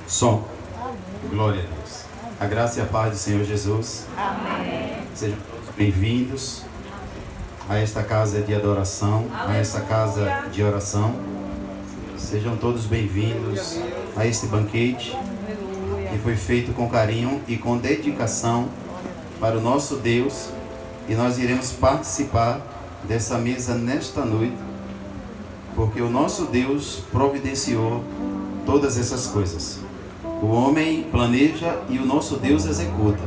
Som. Glória a Deus. A graça e a paz do Senhor Jesus. Amém. Sejam todos bem-vindos a esta casa de adoração, a esta casa de oração. Sejam todos bem-vindos a este banquete que foi feito com carinho e com dedicação para o nosso Deus, e nós iremos participar dessa mesa nesta noite, porque o nosso Deus providenciou todas essas coisas. O homem planeja e o nosso Deus executa,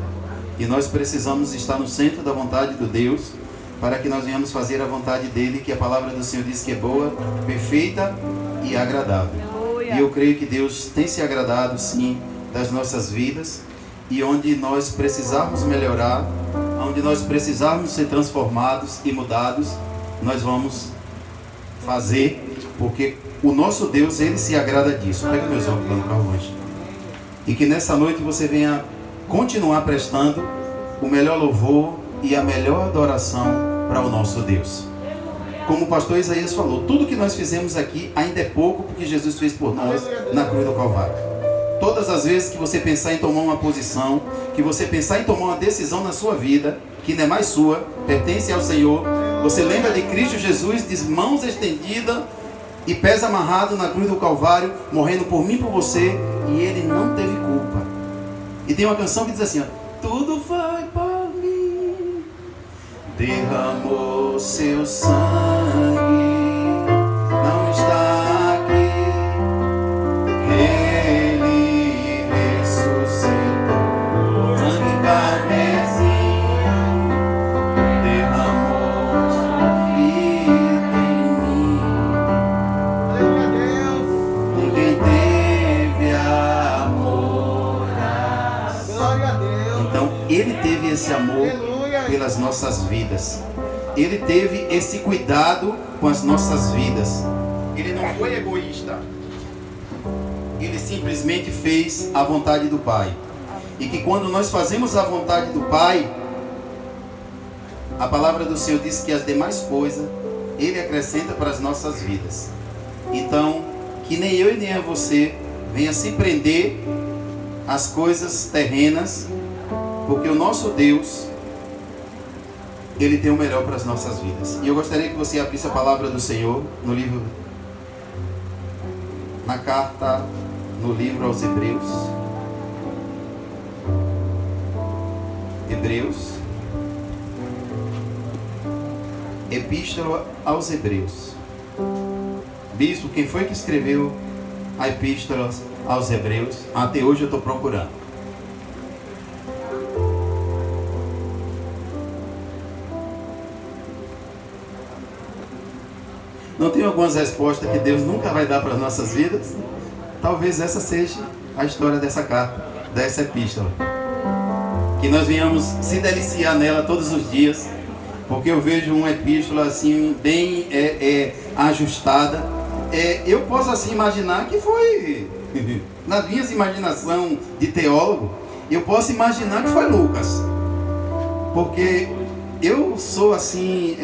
e nós precisamos estar no centro da vontade do Deus, para que nós venhamos fazer a vontade dele, que a palavra do Senhor diz que é boa, perfeita e agradável. E eu creio que Deus tem se agradado sim das nossas vidas, e onde nós precisarmos melhorar, onde nós precisarmos ser transformados e mudados, nós vamos fazer, porque o nosso Deus, ele se agrada disso. Pega meus óculos lá no carro hoje. E que nessa noite você venha continuar prestando o melhor louvor e a melhor adoração para o nosso Deus. Como o pastor Isaías falou, tudo que nós fizemos aqui ainda é pouco, porque Jesus fez por nós na cruz do Calvário. Todas as vezes que você pensar em tomar uma posição, que você pensar em tomar uma decisão na sua vida, que não é mais sua, pertence ao Senhor, você lembra de Cristo Jesus, de mãos estendidas e pés amarrados na cruz do Calvário, morrendo por mim e por você, e ele não teve culpa. E tem uma canção que diz assim, ó, tudo foi por mim, derramou seu sangue, não está aqui, ele ressuscitou, sangue carmesim, derramou sua vida em mim. Ninguém teve amor assim. Glória a Deus. Então ele teve esse amor pelas nossas vidas. Ele teve esse cuidado com as nossas vidas. Ele não foi egoísta. Ele simplesmente fez a vontade do Pai. E que quando nós fazemos a vontade do Pai, a palavra do Senhor diz que as demais coisas ele acrescenta para as nossas vidas. Então, que nem eu e nem você venha se prender às coisas terrenas, porque o nosso Deus, ele tem o melhor para as nossas vidas. E eu gostaria que você abrisse a palavra do Senhor no livro, na carta, no livro aos Hebreus. Epístola aos Hebreus. Bispo, quem foi que escreveu a Epístola aos Hebreus? Até hoje eu estou procurando. Não tem algumas respostas que Deus nunca vai dar para as nossas vidas? Talvez essa seja a história dessa carta, dessa epístola. Que nós venhamos se deliciar nela todos os dias, porque eu vejo uma epístola assim, bem ajustada. Eu posso assim imaginar que foi, nas minhas imaginação de teólogo, eu posso imaginar que foi Lucas. Porque eu sou assim,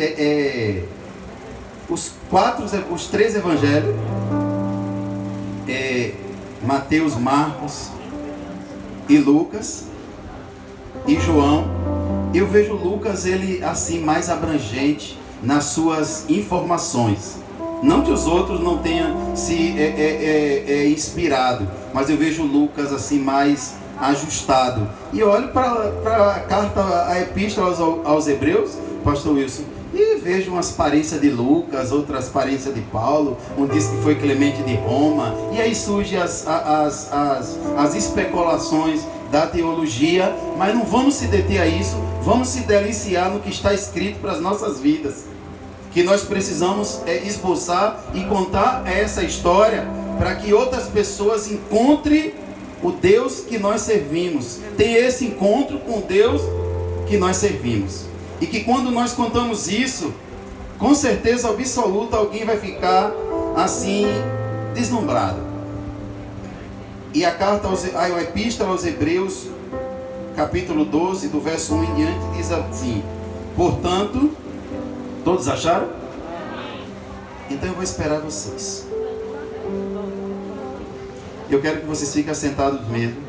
os três evangelhos, Mateus, Marcos e Lucas e João, eu vejo Lucas ele assim mais abrangente nas suas informações. Não que os outros não tenham se inspirado, mas eu vejo Lucas assim mais ajustado. E olho para a carta, a epístola aos Hebreus, pastor Wilson, e vejo umas parências de Lucas, outras parências de Paulo, um diz que foi Clemente de Roma, e aí surgem as especulações da teologia, mas não vamos se deter a isso, vamos se deliciar no que está escrito para as nossas vidas, que nós precisamos esboçar e contar essa história, para que outras pessoas encontrem o Deus que nós servimos, tenha esse encontro com o Deus que nós servimos. E que quando nós contamos isso, com certeza absoluta alguém vai ficar assim deslumbrado. E a carta a epístola aos Hebreus, capítulo 12, do verso 1 em diante, diz assim: portanto, todos acharam? Então eu vou esperar vocês. Eu quero que vocês fiquem assentados mesmo.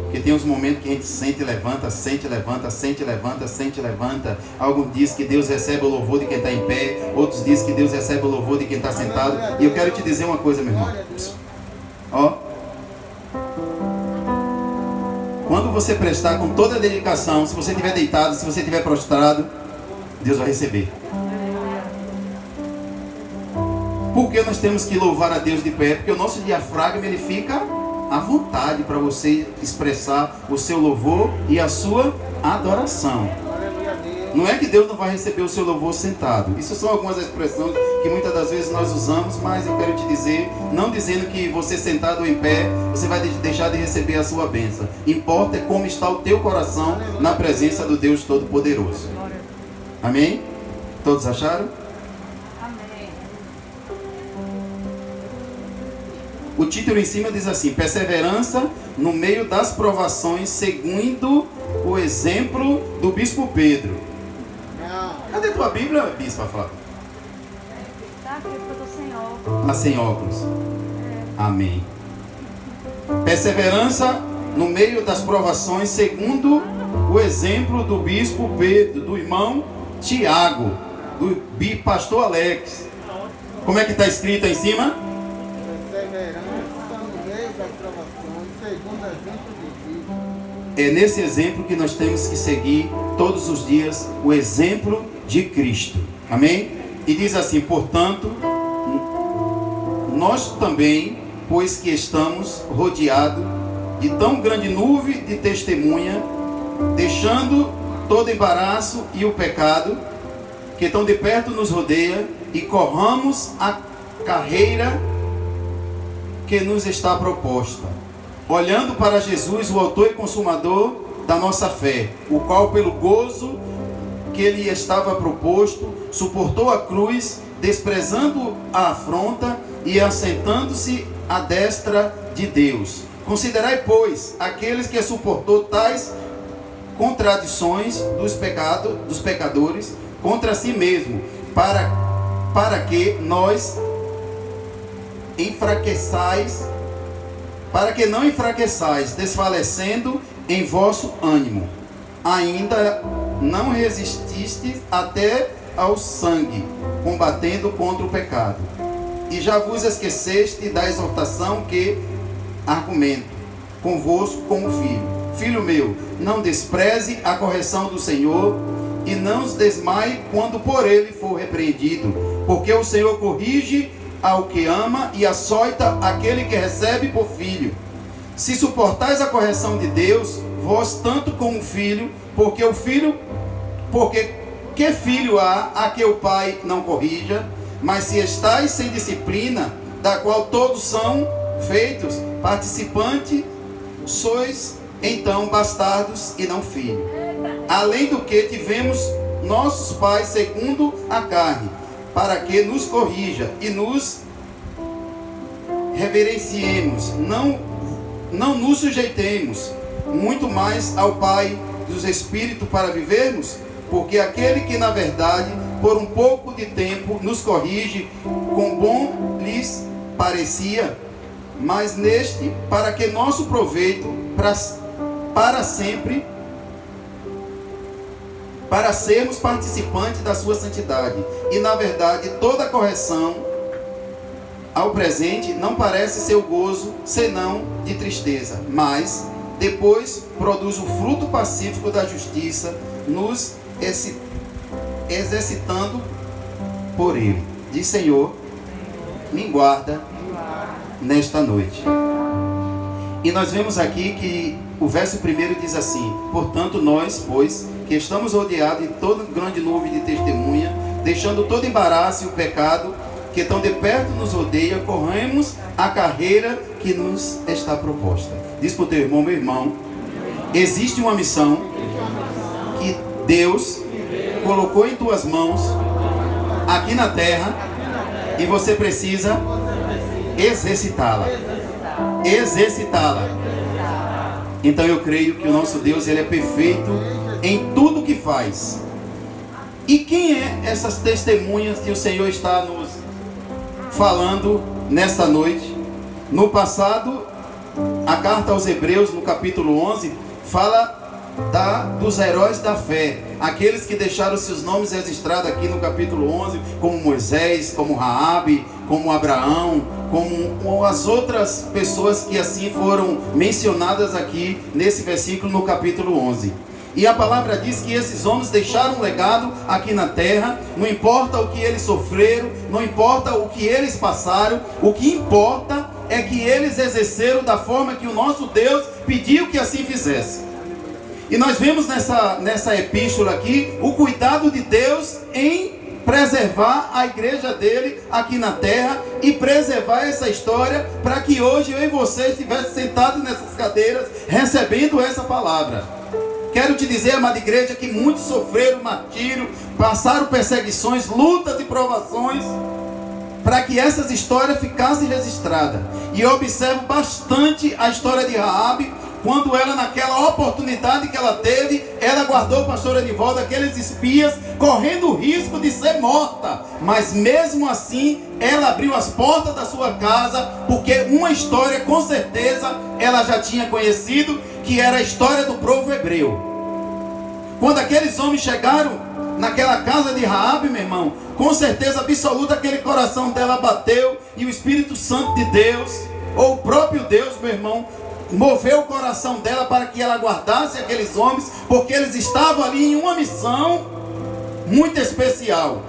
Porque tem uns momentos que a gente sente e levanta, sente e levanta, sente e levanta, sente e levanta. Alguns dizem que Deus recebe o louvor de quem está em pé. Outros dizem que Deus recebe o louvor de quem está sentado. E eu quero te dizer uma coisa, meu irmão. Ó. Quando você prestar com toda a dedicação, se você estiver deitado, se você estiver prostrado, Deus vai receber. Por que nós temos que louvar a Deus de pé? Porque o nosso diafragma ele fica à vontade para você expressar o seu louvor e a sua adoração. Não é que Deus não vai receber o seu louvor sentado. Isso são algumas expressões que muitas das vezes nós usamos, mas eu quero te dizer, não dizendo que você sentado ou em pé, você vai deixar de receber a sua bênção. Importa é como está o teu coração na presença do Deus Todo-Poderoso. Amém? Todos acharam? Amém. O título em cima diz assim: perseverança no meio das provações, seguindo o exemplo do Bispo Pedro. Cadê tua Bíblia, Bispa Flávia? Tá aqui porque eu tô sem óculos. Ah, sem óculos. Amém. Perseverança no meio das provações, segundo o exemplo do Bispo Pedro, do irmão Tiago, do pastor Alex. Como é que está escrito aí em cima? Perseverança no meio das provações, segundo o exemplo de Cristo. É nesse exemplo que nós temos que seguir todos os dias, o exemplo de Cristo. Amém? E diz assim: portanto, nós também, pois que estamos rodeados de tão grande nuvem de testemunha, deixando todo embaraço e o pecado que tão de perto nos rodeia, e corramos a carreira que nos está proposta, olhando para Jesus, o autor e consumador da nossa fé, o qual pelo gozo que lhe estava proposto, suportou a cruz, desprezando a afronta e assentando-se à destra de Deus. Considerai, pois, aqueles que suportou tais contradições dos pecadores contra si mesmo, para que nós para que não enfraqueçais, desfalecendo em vosso ânimo. Ainda não resististes até ao sangue, combatendo contra o pecado. E já vos esqueceste da exortação que argumento convosco como filho. Filho meu, não despreze a correção do Senhor, e não se desmaie quando por ele for repreendido, porque o Senhor corrige ao que ama e açoita aquele que recebe por filho. Se suportais a correção de Deus, vós tanto como filho, porque que filho há a que o pai não corrija? Mas se estáis sem disciplina, da qual todos são feitos participantes, sois então bastardos e não filhos. Além do que tivemos nossos pais segundo a carne, para que nos corrija e nos reverenciemos, não nos sujeitemos muito mais ao Pai dos Espíritos para vivermos, porque aquele que na verdade por um pouco de tempo nos corrige, com bom lhes parecia, mas neste para que nosso proveito para sempre, para sermos participantes da sua santidade. E na verdade toda correção ao presente não parece seu gozo senão de tristeza, mas depois produz o fruto pacífico da justiça, nos exercitando por ele. Diz: Senhor, me guarda nesta noite. E nós vemos aqui que o verso primeiro diz assim: portanto nós, pois, que estamos rodeados de toda grande nuvem de testemunha, deixando todo embaraço e o pecado que tão de perto nos rodeia, corremos a carreira que nos está proposta. Diz para o teu irmão: meu irmão, existe uma missão que Deus colocou em tuas mãos aqui na terra e você precisa exercitá-la. Exercitá-la. Então eu creio que o nosso Deus, ele é perfeito em tudo que faz. E quem é essas testemunhas que o Senhor está falando nessa noite. No passado, a carta aos Hebreus, no capítulo 11, fala dos heróis da fé, aqueles que deixaram seus nomes registrados aqui no capítulo 11, como Moisés, como Raabe, como Abraão, como as outras pessoas que assim foram mencionadas aqui nesse versículo no capítulo 11. E a palavra diz que esses homens deixaram um legado aqui na terra. Não importa o que eles sofreram, não importa o que eles passaram, o que importa é que eles exerceram da forma que o nosso Deus pediu que assim fizesse. E nós vemos nessa epístola aqui o cuidado de Deus em preservar a igreja dele aqui na terra e preservar essa história para que hoje eu e você estivessem sentados nessas cadeiras recebendo essa palavra. Quero te dizer, amada igreja, que muitos sofreram martírio, passaram perseguições, lutas e provações para que essas histórias ficassem registradas. E eu observo bastante a história de Raabe. Quando ela, naquela oportunidade que ela teve, ela guardou o pastor Enivaldo, aqueles espias, correndo o risco de ser morta. Mas mesmo assim, ela abriu as portas da sua casa, porque uma história, com certeza, ela já tinha conhecido, que era a história do povo hebreu. Quando aqueles homens chegaram naquela casa de Raabe, meu irmão, com certeza absoluta, aquele coração dela bateu, e o Espírito Santo de Deus, ou o próprio Deus, meu irmão, moveu o coração dela para que ela guardasse aqueles homens, porque eles estavam ali em uma missão muito especial.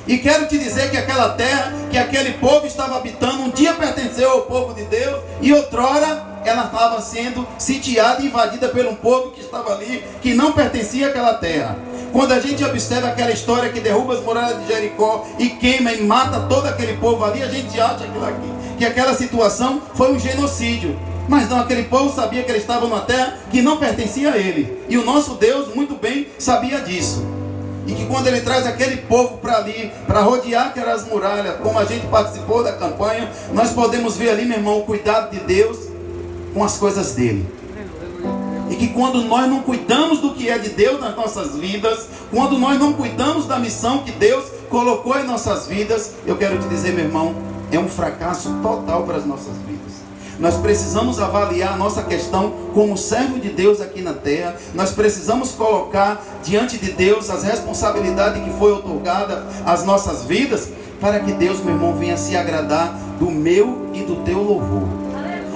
E quero te dizer que aquela terra, que aquele povo estava habitando, um dia pertenceu ao povo de Deus, e outrora ela estava sendo sitiada e invadida por um povo que estava ali, que não pertencia àquela terra. Quando a gente observa aquela história que derruba as muralhas de Jericó e queima e mata todo aquele povo ali, a gente acha que aquela situação foi um genocídio. Mas não, aquele povo sabia que eles estavam numa terra que não pertencia a ele. E o nosso Deus muito bem sabia disso. E que quando ele traz aquele povo para ali, para rodear aquelas muralhas, como a gente participou da campanha, nós podemos ver ali, meu irmão, o cuidado de Deus com as coisas dele. E que quando nós não cuidamos do que é de Deus nas nossas vidas, quando nós não cuidamos da missão que Deus colocou em nossas vidas, eu quero te dizer, meu irmão, é um fracasso total para as nossas vidas. Nós precisamos avaliar a nossa questão como servo de Deus aqui na terra. Nós precisamos colocar diante de Deus as responsabilidades que foi otorgada às nossas vidas, para que Deus, meu irmão, venha se agradar do meu e do teu louvor.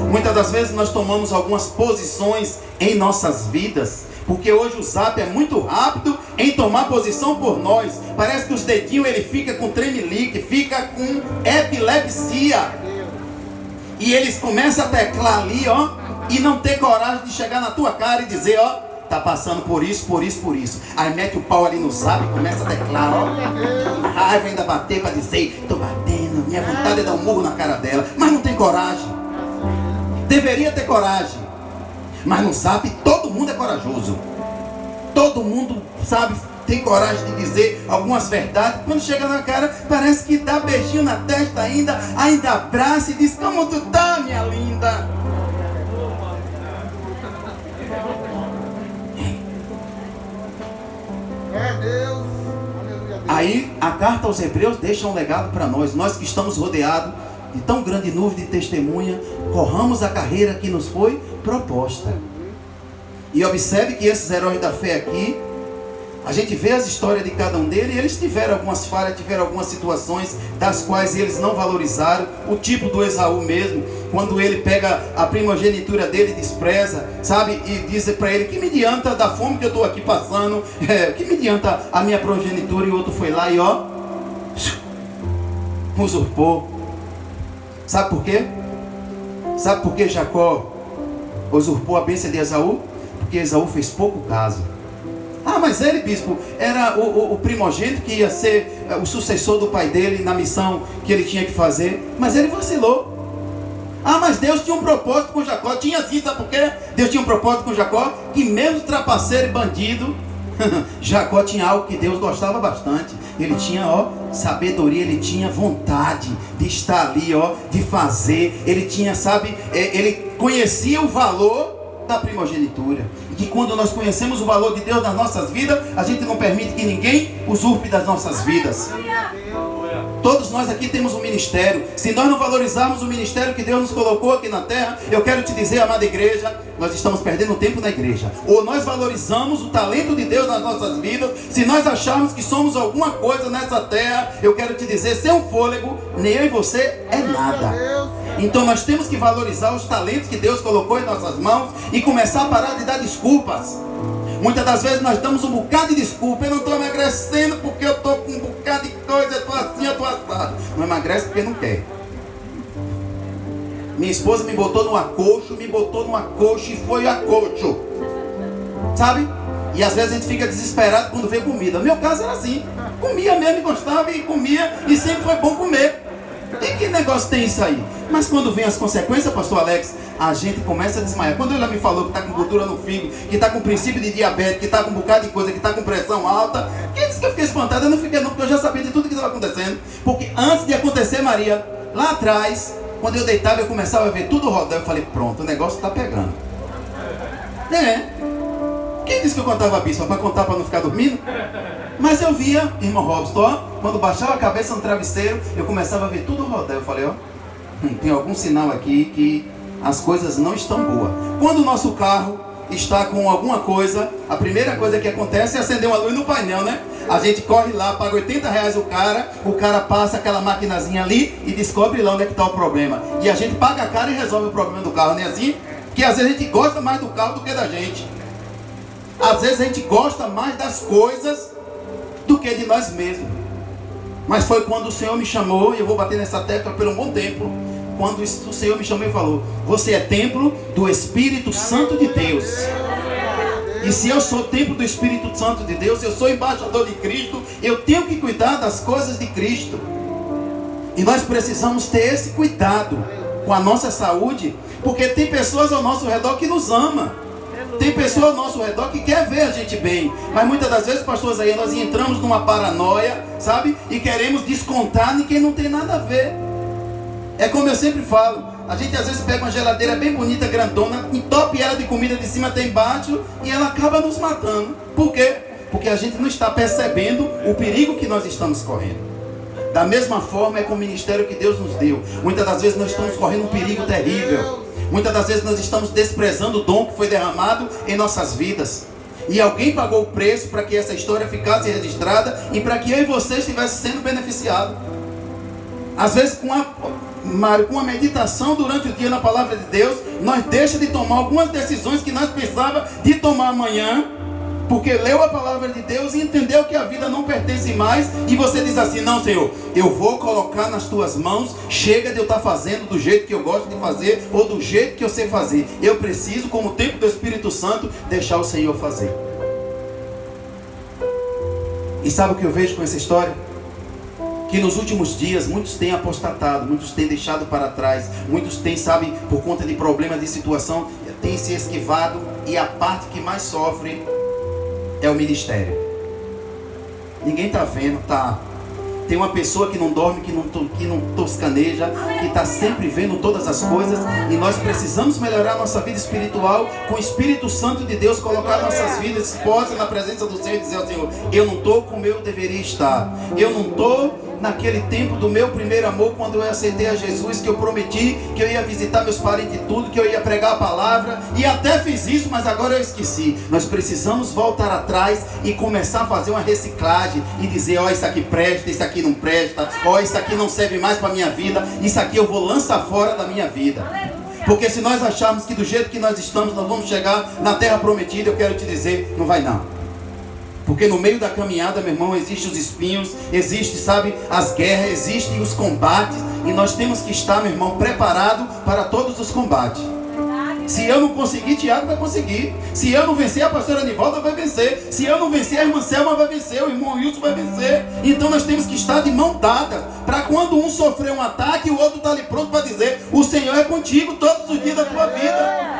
Muitas das vezes nós tomamos algumas posições em nossas vidas, porque hoje o Zap é muito rápido em tomar posição por nós. Parece que os dedinhos ele fica com tremelique, fica com epilepsia. E eles começam a teclar ali, ó, e não ter coragem de chegar na tua cara e dizer, ó, tá passando por isso, por isso, por isso. Aí mete o pau ali no Zap e começa a teclar, ó. A raiva ainda bater para dizer, tô batendo, minha vontade é dar um murro na cara dela. Mas não tem coragem. Deveria ter coragem. Mas no Zap todo mundo é corajoso. Todo mundo, sabe, tem coragem de dizer algumas verdades. Quando chega na cara, parece que dá beijinho na testa ainda abraça e diz, como tu tá, minha linda? É Deus. Aleluia. Aí a carta aos Hebreus deixa um legado para nós. Nós que estamos rodeados de tão grande nuvem de testemunha, corramos a carreira que nos foi proposta. E observe que esses heróis da fé aqui, a gente vê as histórias de cada um deles, e eles tiveram algumas falhas, tiveram algumas situações das quais eles não valorizaram. O tipo do Esaú mesmo, quando ele pega a primogenitura dele, despreza, sabe, e diz para ele, que me adianta da fome que eu estou aqui passando, que me adianta a minha progenitura, e o outro foi lá e ó, usurpou. Sabe por quê? Sabe por que Jacó usurpou a bênção de Esaú? Porque Esaú fez pouco caso. Ah, mas ele, bispo, era o primogênito que ia ser o sucessor do pai dele na missão que ele tinha que fazer. Mas ele vacilou. Ah, mas Deus tinha um propósito com Jacó. Tinha sim, sabe por quê? Deus tinha um propósito com Jacó, que mesmo trapaceiro e bandido, Jacó tinha algo que Deus gostava bastante. Ele tinha, ó, sabedoria, ele tinha vontade de estar ali, ó, de fazer. Ele tinha, sabe, ele conhecia o valor da primogenitura. E que quando nós conhecemos o valor de Deus nas nossas vidas, a gente não permite que ninguém usurpe das nossas vidas. Todos nós aqui temos um ministério. Se nós não valorizarmos o ministério que Deus nos colocou aqui na terra, eu quero te dizer, amada igreja, nós estamos perdendo tempo na igreja. Ou nós valorizamos o talento de Deus nas nossas vidas. Se nós acharmos que somos alguma coisa nessa terra, eu quero te dizer, sem um fôlego, nem eu e você é nada. Então nós temos que valorizar os talentos que Deus colocou em nossas mãos e começar a parar de dar desculpas. Muitas das vezes nós damos um bocado de desculpa. Eu não estou emagrecendo porque eu estou com um bocado de coisa, eu estou assim, eu estou assado. Não emagrece porque não quer. Minha esposa me botou no acolcho e foi acolcho. Sabe? E às vezes a gente fica desesperado quando vê comida. No meu caso era assim. Comia mesmo, gostava e comia e sempre foi bom comer. E que negócio tem isso aí? Mas quando vem as consequências, pastor Alex, a gente começa a desmaiar. Quando ela me falou que está com gordura no fígado, que está com princípio de diabetes, que está com um bocado de coisa, que está com pressão alta, quem disse que eu fiquei espantado? Eu não fiquei não, porque eu já sabia de tudo que estava acontecendo. Porque antes de acontecer, Maria, lá atrás, quando eu deitava, eu começava a ver tudo rodando. Eu falei, pronto, o negócio está pegando. Quem disse que eu contava a bispa? Para contar, para não ficar dormindo? Mas eu via, irmão Robson, quando baixava a cabeça no travesseiro, eu começava a ver tudo rodar. Eu falei, tem algum sinal aqui que as coisas não estão boas. Quando o nosso carro está com alguma coisa, a primeira coisa que acontece é acender uma luz no painel, né? A gente corre lá, paga R$80 o cara passa aquela maquinazinha ali e descobre lá onde é que está o problema. E a gente paga a cara e resolve o problema do carro, não é assim? Que às vezes a gente gosta mais do carro do que da gente. Às vezes a gente gosta mais das coisas do que de nós mesmos. Mas foi quando o Senhor me chamou, e eu vou bater nessa tecla por um bom tempo, quando o Senhor me chamou e falou, você é templo do Espírito Santo de Deus. E se eu sou templo do Espírito Santo de Deus, eu sou embaixador de Cristo, eu tenho que cuidar das coisas de Cristo. E nós precisamos ter esse cuidado com a nossa saúde, porque tem pessoas ao nosso redor que nos amam. Tem pessoa ao nosso redor que quer ver a gente bem. Mas muitas das vezes, pastores, aí nós entramos numa paranoia, sabe? E queremos descontar em quem não tem nada a ver. É como eu sempre falo, a gente às vezes pega uma geladeira bem bonita, grandona, entope ela de comida de cima até embaixo e ela acaba nos matando. Por quê? Porque a gente não está percebendo o perigo que nós estamos correndo. Da mesma forma é com o ministério que Deus nos deu. Muitas das vezes nós estamos correndo um perigo terrível. Muitas das vezes nós estamos desprezando o dom que foi derramado em nossas vidas. E alguém pagou o preço para que essa história ficasse registrada e para que eu e você estivesse sendo beneficiados. Às vezes com a meditação durante o dia na palavra de Deus, nós deixamos de tomar algumas decisões que nós pensávamos de tomar amanhã, porque leu a palavra de Deus e entendeu que a vida não pertence mais, e você diz assim, não Senhor, eu vou colocar nas tuas mãos, chega de eu estar fazendo do jeito que eu gosto de fazer, ou do jeito que eu sei fazer, eu preciso, como templo do Espírito Santo, deixar o Senhor fazer. E sabe o que eu vejo com essa história? Que nos últimos dias muitos têm apostatado, muitos têm deixado para trás, muitos têm, sabe, por conta de problemas de situação, têm se esquivado, e a parte que mais sofre é o ministério. Ninguém está vendo, tá? Tem uma pessoa que não dorme, que não toscaneja, que está sempre vendo todas as coisas. E nós precisamos melhorar nossa vida espiritual com o Espírito Santo de Deus, colocar nossas vidas expostas na presença do Senhor e dizer ao Senhor, eu não estou como eu deveria estar. Eu não estou naquele tempo do meu primeiro amor, quando eu aceitei a Jesus, que eu prometi que eu ia visitar meus parentes e tudo, que eu ia pregar a palavra, e até fiz isso, mas agora eu esqueci. Nós precisamos voltar atrás e começar a fazer uma reciclagem e dizer, ó, isso aqui presta, isso aqui não presta, ó, isso aqui não serve mais para a minha vida, isso aqui eu vou lançar fora da minha vida. Porque se nós acharmos que do jeito que nós estamos, nós vamos chegar na terra prometida, eu quero te dizer, não vai não. Porque no meio da caminhada, meu irmão, existem os espinhos, existe, sabe, as guerras, existem os combates, e nós temos que estar, meu irmão, preparado para todos os combates. Se eu não conseguir, Tiago vai conseguir. Se eu não vencer, a pastora Anivalda vai vencer. Se eu não vencer, a irmã Selma vai vencer, o irmão Wilson vai vencer. Então nós temos que estar de mão dada, para quando um sofrer um ataque, o outro está ali pronto para dizer, o Senhor é contigo todos os dias da tua vida.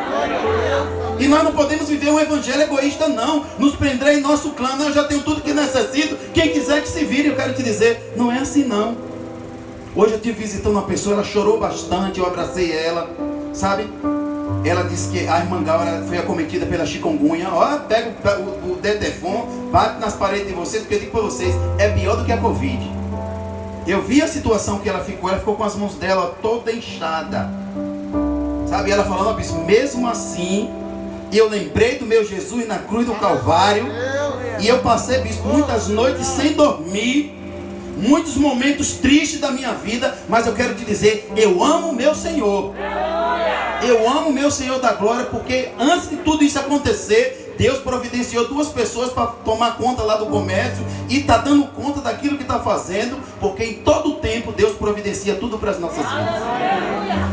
E nós não podemos viver um evangelho egoísta, não. Nos prender em nosso clã, eu já tenho tudo que necessito, quem quiser que se vire. Eu quero te dizer, não é assim não. Hoje eu estive visitando uma pessoa, ela chorou bastante, eu abracei ela, sabe? Ela disse que a irmã Gal foi acometida pela chikungunya. Ó, pega o Detefon, bate nas paredes de vocês, porque eu digo para vocês, é pior do que a Covid. Eu vi a situação que ela ficou com as mãos dela toda inchada. Sabe, ela falando, bispo, mesmo assim, eu lembrei do meu Jesus na cruz do Calvário. E eu passei, bispo, muitas noites sem dormir, muitos momentos tristes da minha vida. Mas eu quero te dizer, eu amo meu Senhor. Eu amo meu Senhor da glória, porque antes de tudo isso acontecer, Deus providenciou 2 pessoas para tomar conta lá do comércio e está dando conta daquilo que está fazendo, porque em todo o tempo Deus providencia tudo para as nossas vidas.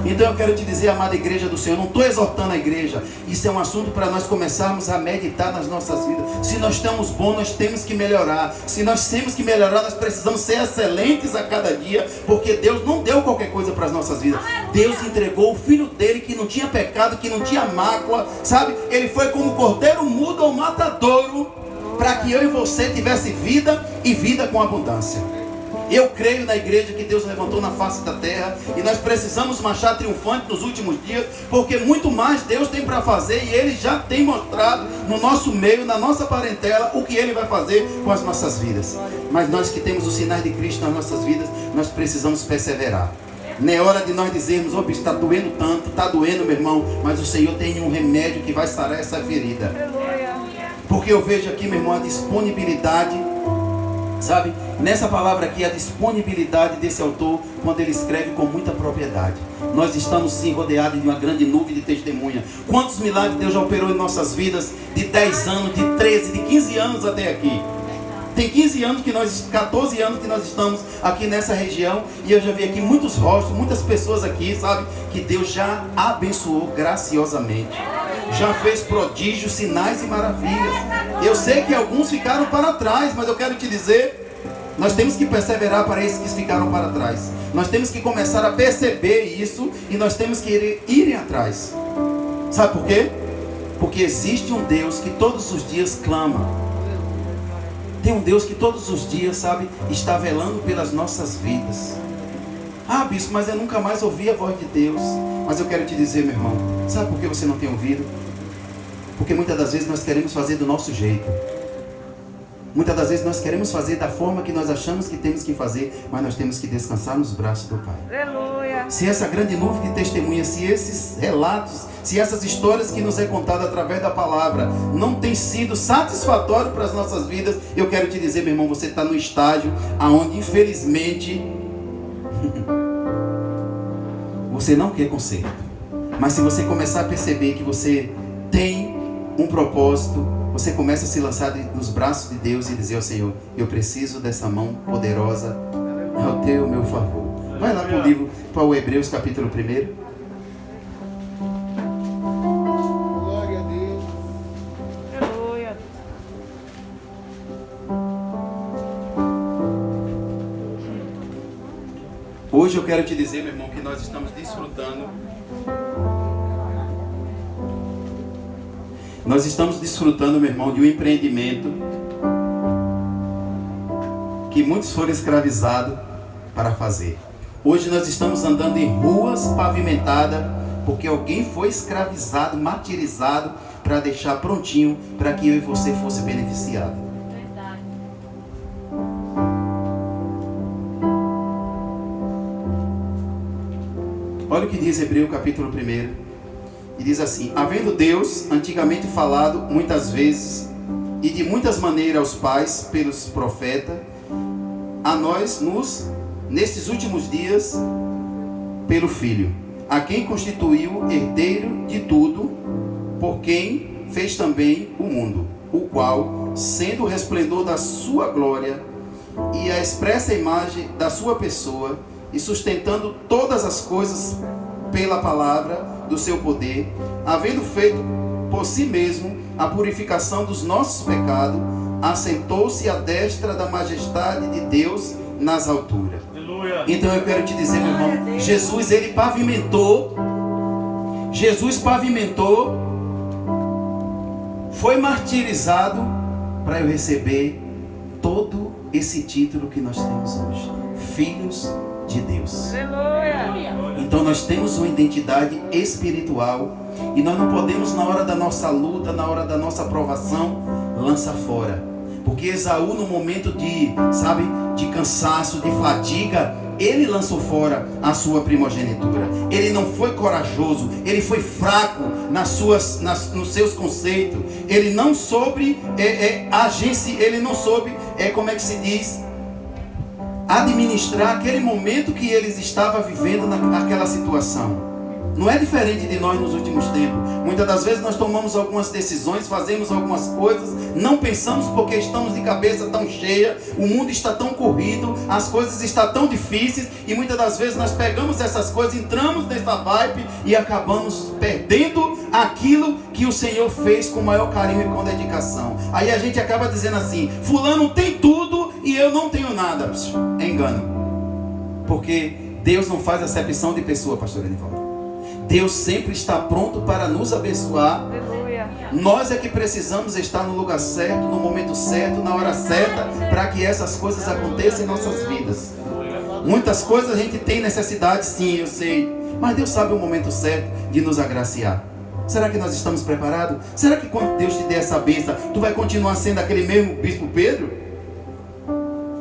Então eu quero te dizer, amada igreja do Senhor, não estou exortando a igreja, isso é um assunto para nós começarmos a meditar nas nossas vidas. Se nós estamos bons, nós temos que melhorar. Se nós temos que melhorar, nós precisamos ser excelentes a cada dia, porque Deus não deu qualquer coisa para as nossas vidas. Deus entregou o Filho dele que não tinha pecado, que não tinha mácula, sabe? Ele foi como cordeiro mudo ou matadouro, para que eu e você tivesse vida e vida com abundância. Eu creio na igreja que Deus levantou na face da terra, e nós precisamos marchar triunfante nos últimos dias, porque muito mais Deus tem para fazer, e Ele já tem mostrado no nosso meio, na nossa parentela, o que Ele vai fazer com as nossas vidas. Mas nós que temos os sinais de Cristo nas nossas vidas, nós precisamos perseverar. Não é hora de nós dizermos, oh, está doendo tanto, está doendo, meu irmão, mas o Senhor tem um remédio que vai sarar essa ferida. Porque eu vejo aqui, meu irmão, a disponibilidade, sabe? Nessa palavra aqui, a disponibilidade desse autor, quando ele escreve com muita propriedade. Nós estamos sim rodeados de uma grande nuvem de testemunha. Quantos milagres Deus já operou em nossas vidas, de 10 anos, de 13, de 15 anos até aqui. Tem 15 anos que nós, 14 anos que nós estamos aqui nessa região, e eu já vi aqui muitos rostos, muitas pessoas aqui, sabe, que Deus já abençoou graciosamente. Já fez prodígios, sinais e maravilhas. Eu sei que alguns ficaram para trás, mas eu quero te dizer, nós temos que perseverar para esses que ficaram para trás. Nós temos que começar a perceber isso, e nós temos que irem atrás. Sabe por quê? Porque existe um Deus que todos os dias clama. Tem um Deus que todos os dias, sabe, está velando pelas nossas vidas. Ah, bispo, mas eu nunca mais ouvi a voz de Deus. Mas eu quero te dizer, meu irmão, sabe por que você não tem ouvido? Porque muitas das vezes nós queremos fazer do nosso jeito. Muitas das vezes nós queremos fazer da forma que nós achamos que temos que fazer, mas nós temos que descansar nos braços do Pai. Aleluia. Se essa grande nuvem de testemunhas, se esses relatos, se essas histórias que nos é contada através da palavra não tem sido satisfatório para as nossas vidas, eu quero te dizer, meu irmão, você está no estágio aonde infelizmente você não quer conserto. Mas se você começar a perceber que você tem um propósito, você começa a se lançar nos braços de Deus e dizer ao Senhor, eu preciso dessa mão poderosa ao teu meu favor. Vai lá para o livro, para o Hebreus capítulo 1. Glória a Deus. Aleluia. Hoje eu quero te dizer, meu irmão, que nós estamos desfrutando. Nós estamos desfrutando, meu irmão, de um empreendimento que muitos foram escravizados para fazer. Hoje nós estamos andando em ruas pavimentadas porque alguém foi escravizado, martirizado para deixar prontinho para que eu e você fosse beneficiado. Verdade. Olha o que diz Hebreus capítulo 1. E diz assim: havendo Deus antigamente falado muitas vezes e de muitas maneiras aos pais pelos profetas, a nós nesses últimos dias pelo Filho, a quem constituiu herdeiro de tudo, por quem fez também o mundo, o qual, sendo o resplendor da sua glória e a expressa imagem da sua pessoa, e sustentando todas as coisas pela palavra do seu poder, havendo feito por si mesmo a purificação dos nossos pecados, assentou-se à destra da majestade de Deus nas alturas. Aleluia. Então eu quero te dizer, meu irmão, Jesus pavimentou, foi martirizado para eu receber todo esse título que nós temos hoje, filhos de Deus. Aleluia. Então nós temos uma identidade espiritual e nós não podemos, na hora da nossa luta, na hora da nossa provação, lançar fora. Porque Esaú, no momento de, sabe, de cansaço, de fadiga, ele lançou fora a sua primogenitura. Ele não foi corajoso, ele foi fraco nos seus conceitos. Ele não soube ele não soube, como é que se diz, administrar aquele momento que eles estavam vivendo naquela situação. Não é diferente de nós nos últimos tempos. Muitas das vezes nós tomamos algumas decisões, fazemos algumas coisas, não pensamos porque estamos de cabeça tão cheia, o mundo está tão corrido, as coisas estão tão difíceis, e muitas das vezes nós pegamos essas coisas, entramos nessa vibe e acabamos perdendo aquilo que o Senhor fez com maior carinho e com dedicação. Aí a gente acaba dizendo assim: fulano tem tudo e eu não tenho nada. É engano. Porque Deus não faz acepção de pessoa, pastor Edivaldo. Deus sempre está pronto para nos abençoar. Aleluia. Nós é que precisamos estar no lugar certo, no momento certo, na hora certa, para que essas coisas aconteçam em nossas vidas. Muitas coisas a gente tem necessidade, sim, eu sei, mas Deus sabe o momento certo de nos agraciar. Será que nós estamos preparados? Será que quando Deus te der essa bênção, tu vai continuar sendo aquele mesmo bispo Pedro?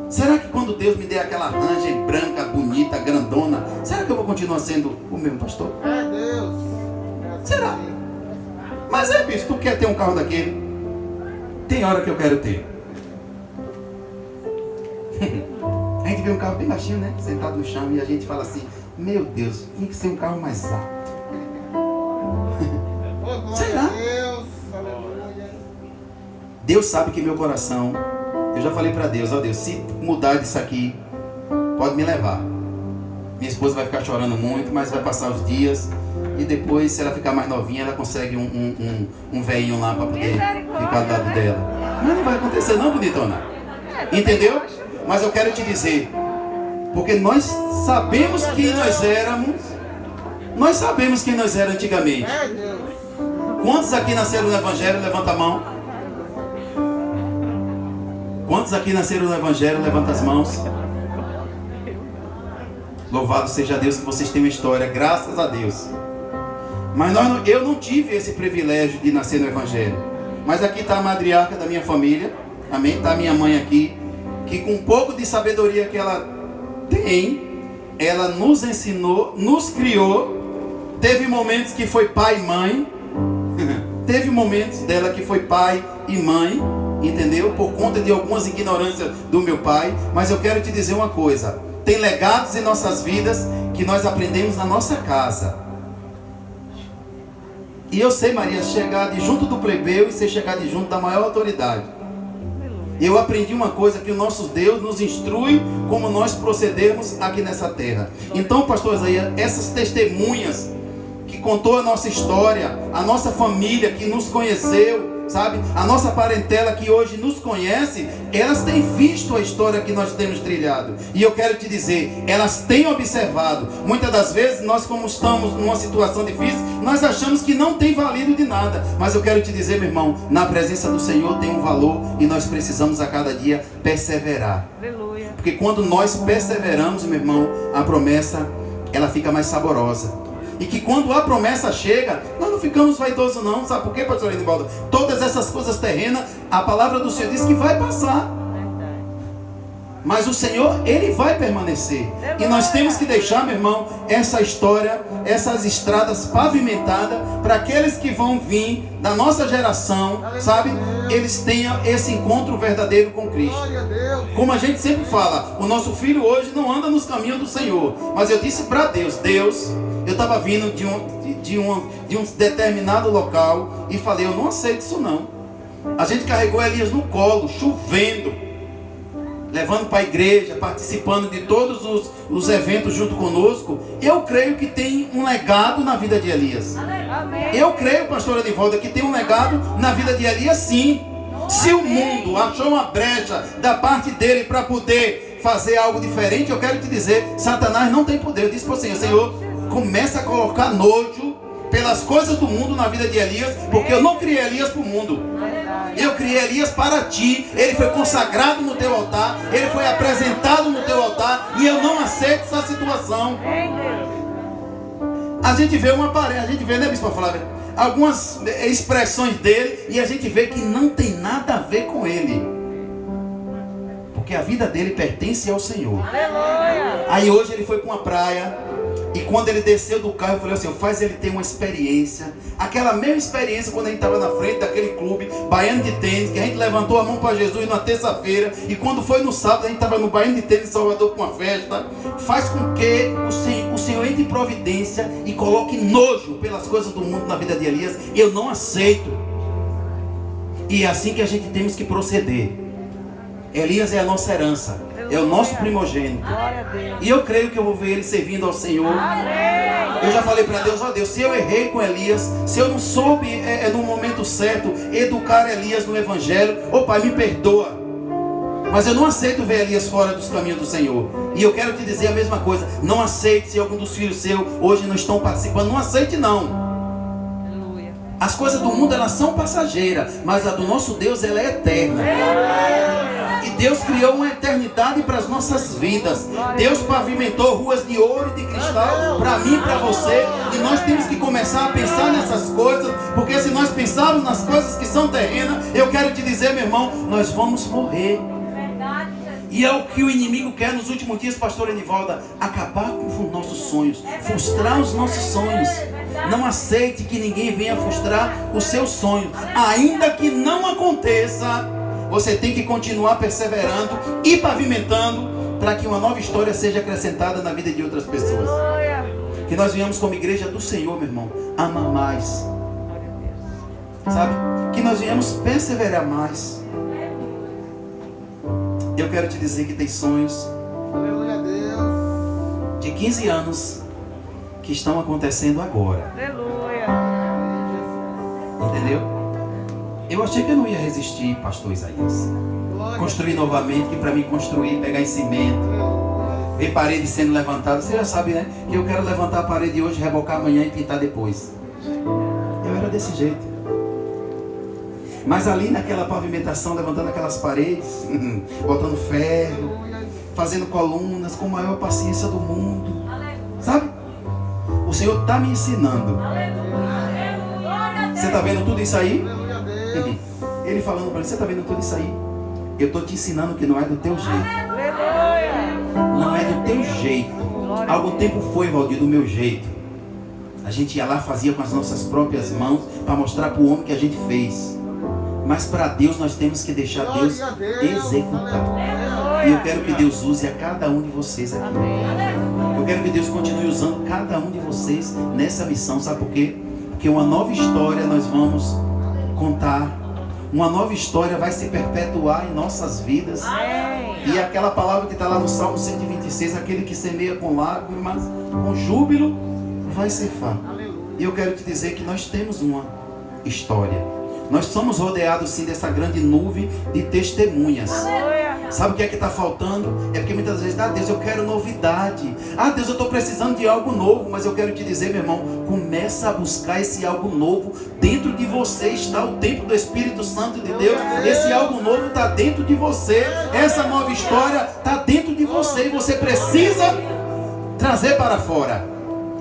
Será que quando Deus me der aquela ranja branca, bonita, grandona, será que eu vou continuar sendo o mesmo pastor? É Deus. Será? Mas bispo, tu quer ter um carro daquele? Tem hora que eu quero ter. A gente vê um carro bem baixinho, né? Sentado no chão, e a gente fala assim: meu Deus, tem que ser um carro mais alto. Será? Deus sabe que meu coração, eu já falei para Deus: ó Deus, se mudar disso aqui, pode me levar. Minha esposa vai ficar chorando muito, mas vai passar os dias, e depois, se ela ficar mais novinha, ela consegue um velhinho lá para poder ficar do lado dela. Mas não vai acontecer não, bonitona. Entendeu? Mas eu quero te dizer, porque nós sabemos quem nós éramos. Nós sabemos quem nós éramos antigamente. É Deus. Quantos aqui nasceram no Evangelho? Levanta a mão. Quantos aqui nasceram no Evangelho? Levanta as mãos. Louvado seja Deus que vocês têm uma história, graças a Deus. Mas eu não tive esse privilégio de nascer no Evangelho. Mas aqui está a matriarca da minha família. Amém? Está a minha mãe aqui, que com um pouco de sabedoria que ela tem, ela nos ensinou, nos criou. Teve momentos que foi pai e mãe. Teve momentos dela que foi pai e mãe, entendeu? Por conta de algumas ignorâncias do meu pai. Mas eu quero te dizer uma coisa: tem legados em nossas vidas que nós aprendemos na nossa casa. E eu sei, Maria, chegar de junto do plebeu e ser chegar de junto da maior autoridade. Eu aprendi uma coisa, que o nosso Deus nos instrui como nós procedermos aqui nessa terra. Então, pastor Isaías, essas testemunhas que contou a nossa história, a nossa família que nos conheceu, sabe? A nossa parentela que hoje nos conhece, elas têm visto a história que nós temos trilhado. E eu quero te dizer, elas têm observado. Muitas das vezes, nós como estamos numa situação difícil, nós achamos que não tem valido de nada. Mas eu quero te dizer, meu irmão, na presença do Senhor tem um valor, e nós precisamos a cada dia perseverar. Aleluia. Porque quando nós perseveramos, meu irmão, a promessa, ela fica mais saborosa. E que quando a promessa chega, nós não ficamos vaidosos não. Sabe por quê, pastor Edivaldo? Todas essas coisas terrenas, a palavra do Senhor diz que vai passar. Mas o Senhor, Ele vai permanecer. E nós temos que deixar, meu irmão, essa história, essas estradas pavimentadas, para aqueles que vão vir da nossa geração, sabe? Eles tenham esse encontro verdadeiro com Cristo. Glória a Deus. Como a gente sempre fala, o nosso filho hoje não anda nos caminhos do Senhor. Mas eu disse para Deus, eu estava vindo de um determinado local e falei: eu não aceito isso não. A gente carregou Elias no colo, chovendo, levando para a igreja, participando de todos os eventos junto conosco. Eu creio que tem um legado na vida de Elias. Amém. Eu creio, pastor Edivaldo, que tem um legado na vida de Elias, sim. Se o mundo achou uma brecha da parte dele para poder fazer algo diferente, eu quero te dizer, Satanás não tem poder. Eu disse para o Senhor: Senhor, começa a colocar nojo pelas coisas do mundo na vida de Elias, porque eu não criei Elias para o mundo. Eu criei Elias para ti. Ele foi consagrado no teu altar, ele foi apresentado no teu altar, e eu não aceito essa situação. A gente vê né, bispo Flávia, algumas expressões dele, e a gente vê que não tem nada a ver com ele. porque a vida dele pertence ao Senhor. Aleluia. Aí hoje ele foi para uma praia, e quando ele desceu do carro, eu falei assim, faz ele ter uma experiência, aquela mesma experiência quando a gente estava na frente daquele clube, Baiano de Tênis, que a gente levantou a mão para Jesus na terça-feira, e quando foi no sábado, a gente estava no Baiano de Tênis em Salvador com uma festa. Faz com que o Senhor entre em providência e coloque nojo pelas coisas do mundo na vida de Elias. Eu não aceito. E é assim que a gente temos que proceder. Elias é a nossa herança, é o nosso primogênito. Glória a Deus. E eu creio que eu vou ver ele servindo ao Senhor. Eu já falei para Deus, ó Deus, se eu errei com Elias, se eu não soube no momento certo educar Elias no Evangelho, ô Pai, me perdoa. Mas eu não aceito ver Elias fora dos caminhos do Senhor. E eu quero te dizer a mesma coisa. Não aceite se algum dos filhos seus hoje não estão participando. Não aceite não. As coisas do mundo, elas são passageiras, mas a do nosso Deus, ela é eterna. E Deus criou uma eternidade para as nossas vidas. Deus pavimentou ruas de ouro e de cristal para mim e para você. E nós temos que começar a pensar nessas coisas, porque se nós pensarmos nas coisas que são terrenas, eu quero te dizer, meu irmão, nós vamos morrer. E é o que o inimigo quer nos últimos dias, pastor Enivalda, acabar com os nossos sonhos, frustrar os nossos sonhos. Não aceite que ninguém venha frustrar os seus sonhos. Ainda que não aconteça, você tem que continuar perseverando e pavimentando para que uma nova história seja acrescentada na vida de outras pessoas. Que nós venhamos como igreja do Senhor, meu irmão, amar mais. Sabe? Que nós venhamos perseverar mais. Eu quero te dizer que tem sonhos de 15 anos que estão acontecendo agora. Aleluia. Entendeu? Eu achei que eu não ia resistir, pastor Isaías. Construir novamente, que para mim construir, pegar em cimento, ver parede sendo levantada. Você já sabe, né? Que eu quero levantar a parede hoje, rebocar amanhã e pintar depois. Eu era desse jeito. Mas ali naquela pavimentação, levantando aquelas paredes, botando ferro, fazendo colunas com a maior paciência do mundo. Sabe? O Senhor está me ensinando. Você está vendo tudo isso aí? Ele falando para mim, você está vendo tudo isso aí? Eu estou te ensinando que não é do teu jeito. Não é do teu jeito. Há algum tempo foi, Valdir, do meu jeito. A gente ia lá, fazia com as nossas próprias mãos, para mostrar para o homem que a gente fez. Mas para Deus nós temos que deixar Deus executar. E eu quero que Deus use a cada um de vocês aqui. Eu quero que Deus continue usando cada um de vocês nessa missão. Sabe por quê? Porque uma nova história nós vamos contar. Uma nova história vai se perpetuar em nossas vidas. E aquela palavra que está lá no Salmo 126, aquele que semeia com lágrimas, com júbilo, vai ceifar. E eu quero te dizer que nós temos uma história. Nós somos rodeados sim dessa grande nuvem de testemunhas. Sabe o que é que está faltando? É porque muitas vezes, Deus, eu quero novidade. Deus, eu estou precisando de algo novo. Mas eu quero te dizer, meu irmão, começa a buscar esse algo novo. Dentro de você está o templo do Espírito Santo de Deus. Esse algo novo está dentro de você. Essa nova história está dentro de você. E você precisa trazer para fora.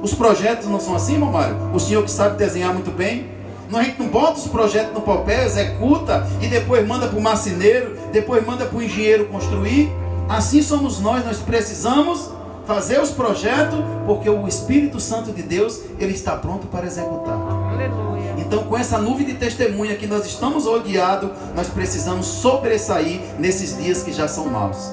Os projetos não são assim, meu Mário? O senhor que sabe desenhar muito bem. A gente não bota os projetos no papel, executa e depois manda para o marceneiro, depois manda para o engenheiro construir. Assim somos nós precisamos fazer os projetos, porque o Espírito Santo de Deus, ele está pronto para executar. Aleluia. Então, com essa nuvem de testemunha que nós estamos rodeados, nós precisamos sobressair nesses dias que já são maus.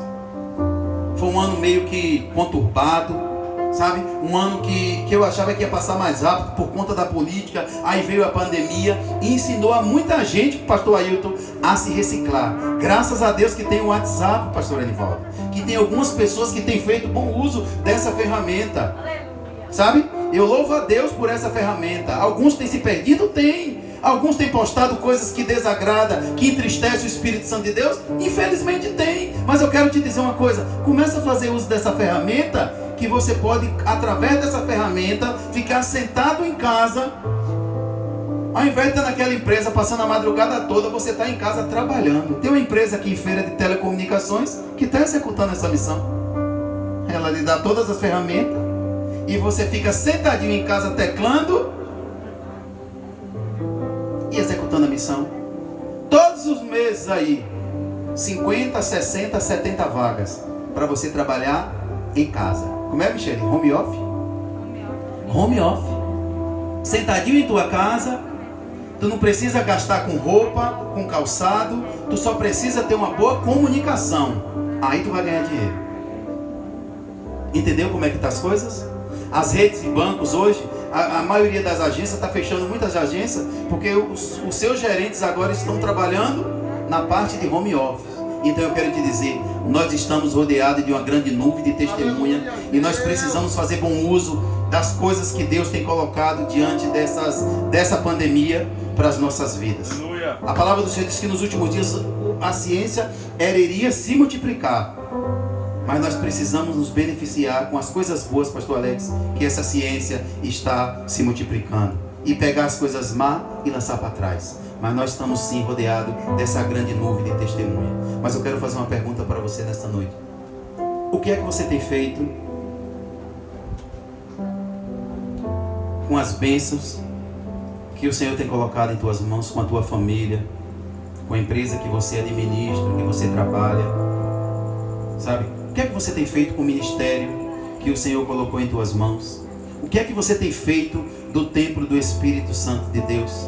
Foi um ano meio que conturbado, sabe? Um ano que eu achava que ia passar mais rápido por conta da política. Aí veio a pandemia e ensinou a muita gente, pastor Ailton, a se reciclar. Graças a Deus que tem o WhatsApp, pastor Enivaldo, que tem algumas pessoas que têm feito bom uso dessa ferramenta. Sabe? Eu louvo a Deus por essa ferramenta. Alguns têm se perdido? Tem. Alguns têm postado coisas que desagradam, que entristecem o Espírito Santo de Deus? Infelizmente tem. Mas eu quero te dizer uma coisa. Começa a fazer uso dessa ferramenta, que você pode, através dessa ferramenta, ficar sentado em casa. Ao invés de estar naquela empresa passando a madrugada toda, você está em casa trabalhando. Tem uma empresa aqui em Feira de Telecomunicações que está executando essa missão. Ela lhe dá todas as ferramentas e você fica sentadinho em casa teclando e executando a missão. Todos os meses aí, 50, 60, 70 vagas para você trabalhar em casa. Como é, Michele? Home office? Home office. Sentadinho em tua casa, tu não precisa gastar com roupa, com calçado, tu só precisa ter uma boa comunicação. Aí tu vai ganhar dinheiro. Entendeu como é que tá as coisas? As redes de bancos hoje, a maioria das agências está fechando muitas agências, porque os seus gerentes agora estão trabalhando na parte de home office. Então eu quero te dizer, nós estamos rodeados de uma grande nuvem de testemunha e nós precisamos fazer bom uso das coisas que Deus tem colocado diante dessa pandemia para as nossas vidas. A palavra do Senhor diz que nos últimos dias a ciência iria se multiplicar. Mas nós precisamos nos beneficiar com as coisas boas, pastor Alex, que essa ciência está se multiplicando. E pegar as coisas más e lançar para trás. Mas nós estamos sim rodeados dessa grande nuvem de testemunha. Mas eu quero fazer uma pergunta para você nesta noite. O que é que você tem feito com as bênçãos que o Senhor tem colocado em tuas mãos, com a tua família, com a empresa que você administra, que você trabalha? Sabe? O que é que você tem feito com o ministério que o Senhor colocou em tuas mãos? O que é que você tem feito do templo do Espírito Santo de Deus?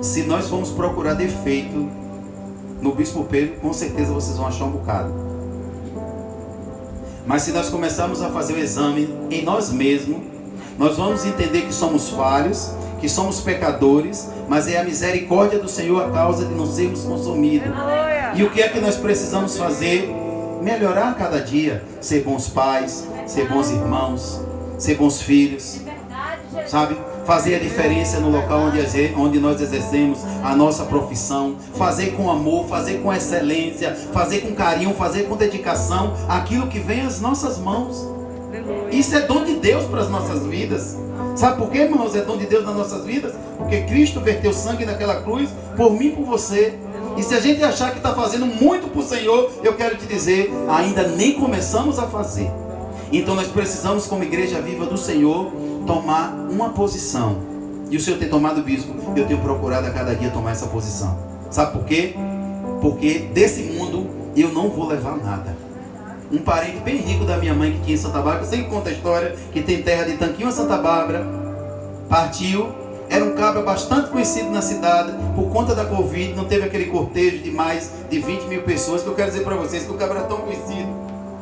Se nós vamos procurar defeito no Bispo Pedro, com certeza vocês vão achar um bocado. Mas se nós começarmos a fazer o exame em nós mesmos, nós vamos entender que somos falhos, que somos pecadores, mas é a misericórdia do Senhor a causa de não sermos consumidos. E o que é que nós precisamos fazer? Melhorar cada dia, ser bons pais, ser bons irmãos, ser bons filhos, sabe? Fazer a diferença no local onde nós exercemos a nossa profissão, fazer com amor, fazer com excelência, fazer com carinho, fazer com dedicação aquilo que vem às nossas mãos. Isso é dom de Deus para as nossas vidas. Sabe por quê, irmãos? É dom de Deus nas nossas vidas? Porque Cristo verteu sangue naquela cruz por mim e por você. E se a gente achar que está fazendo muito para o Senhor, eu quero te dizer, ainda nem começamos a fazer. Então nós precisamos, como igreja viva do Senhor, tomar uma posição. E o Senhor tem tomado, bispo, eu tenho procurado a cada dia tomar essa posição. Sabe por quê? Porque desse mundo eu não vou levar nada. Um parente bem rico da minha mãe que tinha em Santa Bárbara, eu sempre conto a história, que tem terra de Tanquinho a Santa Bárbara, partiu. Era um cabra bastante conhecido na cidade. Por conta da Covid, não teve aquele cortejo de mais de 20 mil pessoas. Que eu quero dizer para vocês que o cabra é tão conhecido,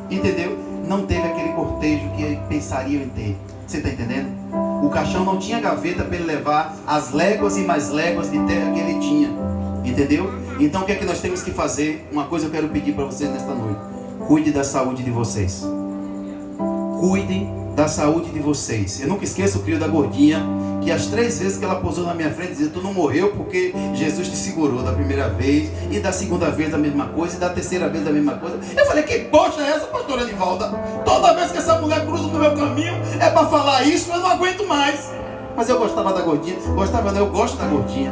entendeu? Não teve aquele cortejo que pensariam em ter. Você está entendendo? O caixão não tinha gaveta para ele levar as léguas e mais léguas de terra que ele tinha. Entendeu? Então o que é que nós temos que fazer? Uma coisa eu quero pedir para vocês nesta noite. Cuide da saúde de vocês. Cuidem da saúde de vocês. Eu nunca esqueço o crio da gordinha, que as 3 vezes que ela pousou na minha frente, dizia, tu não morreu porque Jesus te segurou da primeira vez, e da segunda vez a mesma coisa, e da terceira vez a mesma coisa. Eu falei, que bosta é essa, pastora Anivalda? Toda vez que essa mulher cruza no meu caminho, é para falar isso, eu não aguento mais. Mas eu gostava da gordinha. Gostava não, eu gosto da gordinha.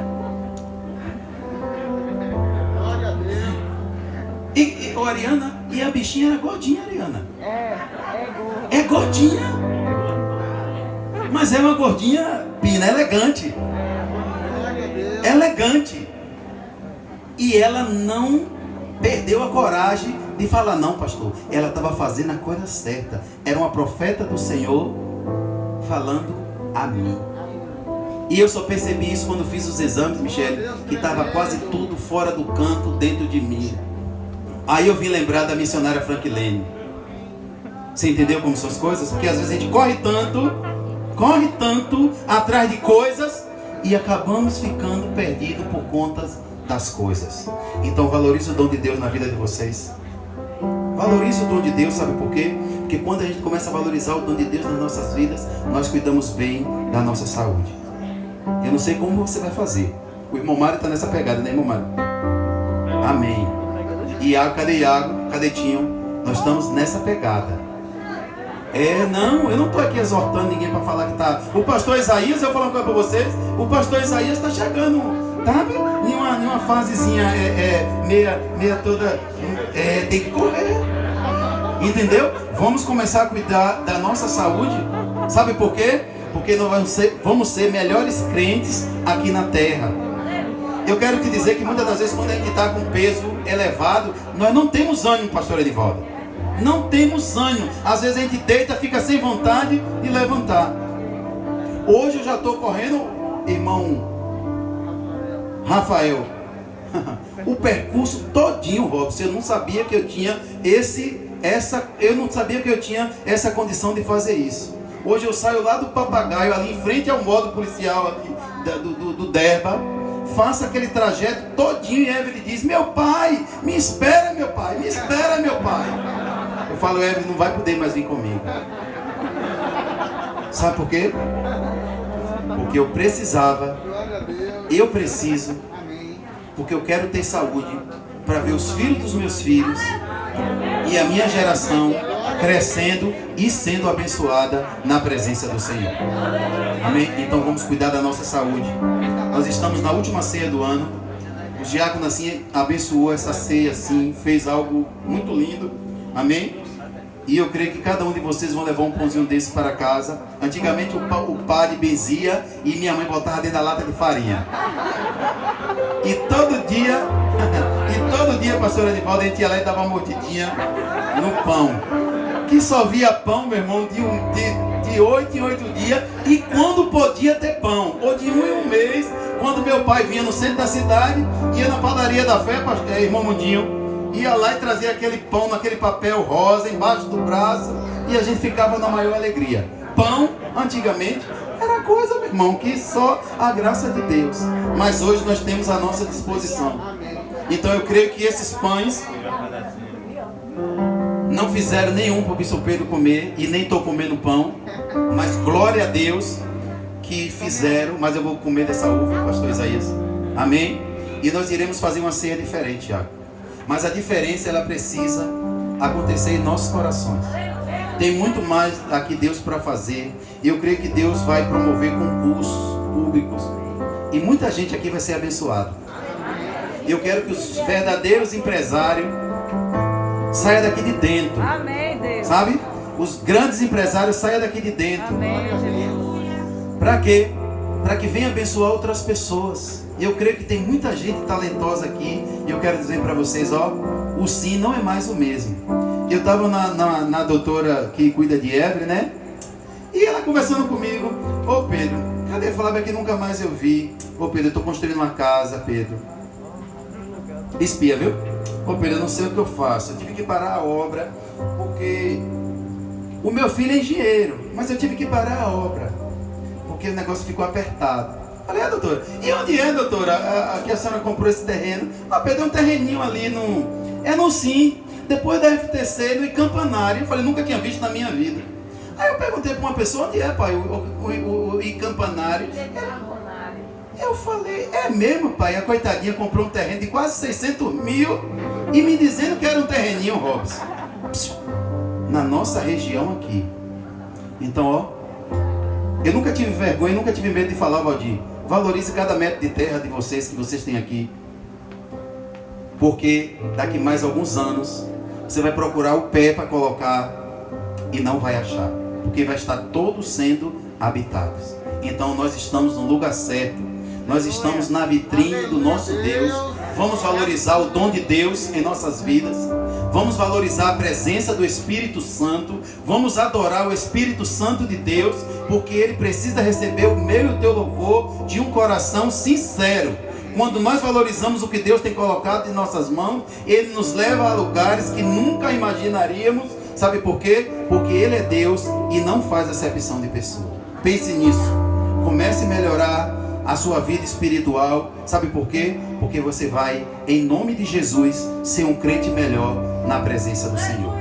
Glória a Deus. E Ariana, e a bichinha era gordinha, Ariana. É gordo. É gordinha. Mas é uma gordinha fina, elegante. Glória a Deus. Elegante. E ela não perdeu a coragem de falar, não, pastor. Ela estava fazendo a coisa certa. Era uma profeta do Senhor falando a mim. E eu só percebi isso quando fiz os exames, Michele, que estava quase tudo fora do canto dentro de mim. Aí eu vim lembrar da missionária Franklin. Você entendeu como são as coisas? Porque às vezes a gente corre tanto atrás de coisas e acabamos ficando perdidos por conta das coisas. Então valorize o dom de Deus na vida de vocês. Valorize o dom de Deus, sabe por quê? Porque quando a gente começa a valorizar o dom de Deus nas nossas vidas, nós cuidamos bem da nossa saúde. Eu não sei como você vai fazer. O irmão Mário está nessa pegada, né, irmão Mário? Amém. Iago, cadê Iago? Cadê Tinho? Nós estamos nessa pegada. Não, eu não estou aqui exortando ninguém para falar que tá. O pastor Isaías, eu vou falar uma coisa para vocês. O pastor Isaías está chegando, sabe? Em uma fasezinha meia toda. Tem que correr. Entendeu? Vamos começar a cuidar da nossa saúde. Sabe por quê? Porque nós vamos ser melhores crentes aqui na terra. Eu quero te dizer que muitas das vezes quando a gente está com peso elevado, nós não temos ânimo, pastor Edivaldo. Não temos ânimo. Às vezes a gente deita, fica sem vontade de levantar. Hoje eu já estou correndo, irmão Rafael, o percurso todinho, Robson. Eu não sabia que eu tinha essa condição de fazer isso. Hoje eu saio lá do Papagaio, ali em frente ao modo policial ali, do Derba, faço aquele trajeto todinho e Evelyn diz: meu pai, me espera meu pai, me espera meu pai. Eu falo: Evelyn, não vai poder mais vir comigo. Sabe por quê? Porque eu precisava, eu preciso, porque eu quero ter saúde para ver os filhos dos meus filhos e a minha geração crescendo e sendo abençoada na presença do Senhor. Amém? Então vamos cuidar da nossa saúde. Nós estamos na última ceia do ano. O diácono assim abençoou essa ceia assim, fez algo muito lindo. Amém? E eu creio que cada um de vocês vão levar um pãozinho desse para casa. Antigamente o padre benzia e minha mãe botava dentro da lata de farinha. E todo dia, pastor Edivaldo, a gente ia lá e dava uma mordidinha no pão. Que só via pão, meu irmão, de 8 em 8 dias. E quando podia ter pão, ou de 1 em 1 mês, quando meu pai vinha no centro da cidade, ia na padaria da fé, irmão Mundinho, ia lá e trazia aquele pão naquele papel rosa embaixo do braço, e a gente ficava na maior alegria. Pão, antigamente, era coisa, meu irmão, que só a graça de Deus. Mas hoje nós temos à nossa disposição. Então eu creio que esses pães não fizeram nenhum para o bispo Pedro comer, e nem estou comendo pão, mas glória a Deus que fizeram. Mas eu vou comer dessa uva, pastor Isaías. Amém? E nós iremos fazer uma ceia diferente, Tiago. Mas a diferença, ela precisa acontecer em nossos corações. Tem muito mais aqui Deus para fazer. E eu creio que Deus vai promover concursos públicos. E muita gente aqui vai ser abençoada. Eu quero que os verdadeiros empresários saiam daqui de dentro. Amém, Deus. Sabe? Os grandes empresários saiam daqui de dentro. Amém, Jesus. Para quê? Para que venha abençoar outras pessoas. Eu creio que tem muita gente talentosa aqui. E eu quero dizer para vocês, ó, o sim não é mais o mesmo. Eu estava na doutora que cuida de Evelyn, né? E ela conversando comigo: ô Pedro, cadê? Falava que nunca mais eu vi. Ô Pedro, eu estou construindo uma casa, Pedro. Espia, viu? Ô Pedro, eu não sei o que eu faço. Eu tive que parar a obra porque o meu filho é engenheiro, mas eu tive que parar a obra porque o negócio ficou apertado. Falei: doutora, e onde é, doutora, que a senhora comprou esse terreno? Ah, Pedro, é um terreninho ali no Sim, depois da FTC, no Icampanário. Eu falei: nunca tinha visto na minha vida. Aí eu perguntei para uma pessoa: onde é, pai, o Icampanário? Eu falei: é mesmo, pai? A coitadinha comprou um terreno de quase 600 mil e me dizendo que era um terreninho, Robson, na nossa região aqui. Então, ó, eu nunca tive vergonha, nunca tive medo de falar: Valdir, valorize cada metro de terra de vocês, que vocês têm aqui. Porque daqui mais alguns anos você vai procurar o pé para colocar e não vai achar, porque vai estar todos sendo habitados. Então nós estamos no lugar certo. Nós estamos na vitrine do nosso Deus. Vamos valorizar o dom de Deus em nossas vidas. Vamos valorizar a presença do Espírito Santo. Vamos adorar o Espírito Santo de Deus, porque Ele precisa receber o meu e o teu louvor de um coração sincero. Quando nós valorizamos o que Deus tem colocado em nossas mãos, Ele nos leva a lugares que nunca imaginaríamos. Sabe por quê? Porque Ele é Deus e não faz acepção de pessoa. Pense nisso. Comece a melhorar a sua vida espiritual. Sabe por quê? Porque você vai, em nome de Jesus, ser um crente melhor na presença do Senhor.